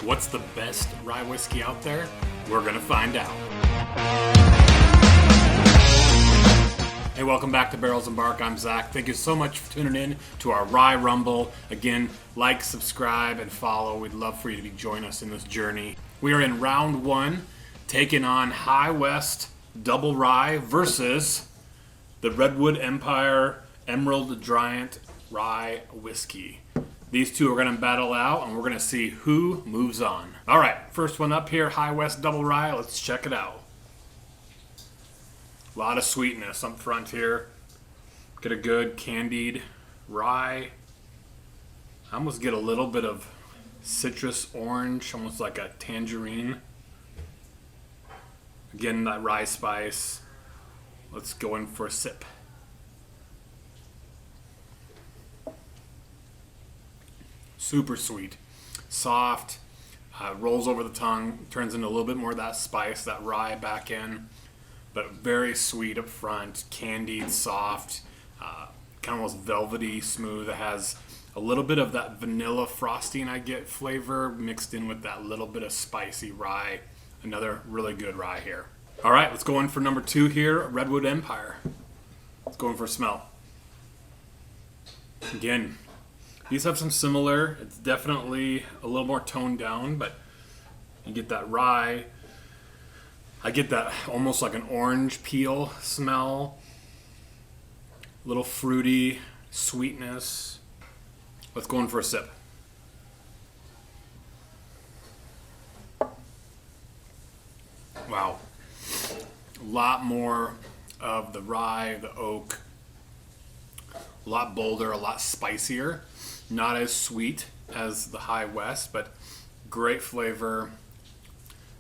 What's the best rye whiskey out there? We're going to find out. Hey, welcome back to Barrels and Bark. I'm Zach. Thank you so much for tuning in to our Rye Rumble. Again, like, subscribe, and follow. We'd love for you to join us in this journey. We are in round one, taking on High West Double Rye versus the Redwood Empire Emerald Giant Rye Whiskey. These two are going to battle out, and we're going to see who moves on. All right, first one up here, High West Double Rye. Let's check it out. A lot of sweetness up front here. Get a good candied rye. I almost get a little bit of citrus orange, almost like a tangerine. Again, that rye spice. Let's go in for a sip. Super sweet, soft, rolls over the tongue, turns into a little bit more of that spice, that rye back in, but very sweet up front, candied, soft, kind of almost velvety, smooth. It has a little bit of that vanilla frosting I get flavor mixed in with that little bit of spicy rye. Another really good rye here. All right, let's go in for number two here, Redwood Empire. Let's go in for a smell. Again, these have some similar, it's definitely a little more toned down, but you get that rye. I get that almost like an orange peel smell. A little fruity sweetness. Let's go in for a sip. Wow. A lot more of the rye, the oak. A lot bolder, a lot spicier. Not as sweet as the High West, but great flavor,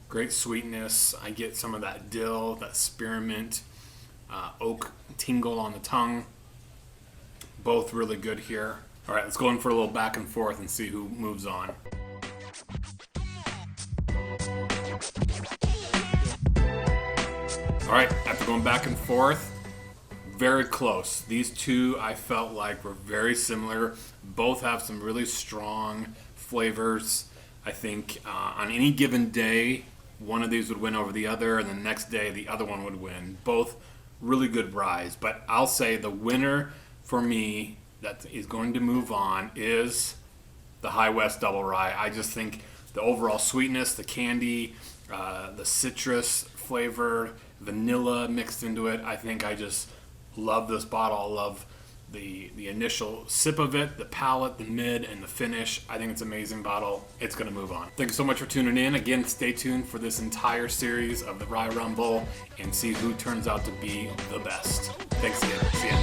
great sweetness. I get some of that dill, that spearmint, oak tingle on the tongue. Both really good here. All right, let's go in for a little back and forth and see who moves on. All right, after going back and forth, very close. These two I felt like were very similar. Both have some really strong flavors. I think on any given day, one of these would win over the other, and the next day the other one would win. Both really good ryes, but I'll say the winner for me that is going to move on is the High West Double Rye. I just think the overall sweetness, the candy, the citrus flavor, vanilla mixed into it, I think I just love this bottle. I love the initial sip of it, the palate, the mid, and the finish. I think it's an amazing bottle. It's going to move on. Thanks so much for tuning in. Again, stay tuned for this entire series of the Rye Rumble and see who turns out to be the best. Thanks again. See ya.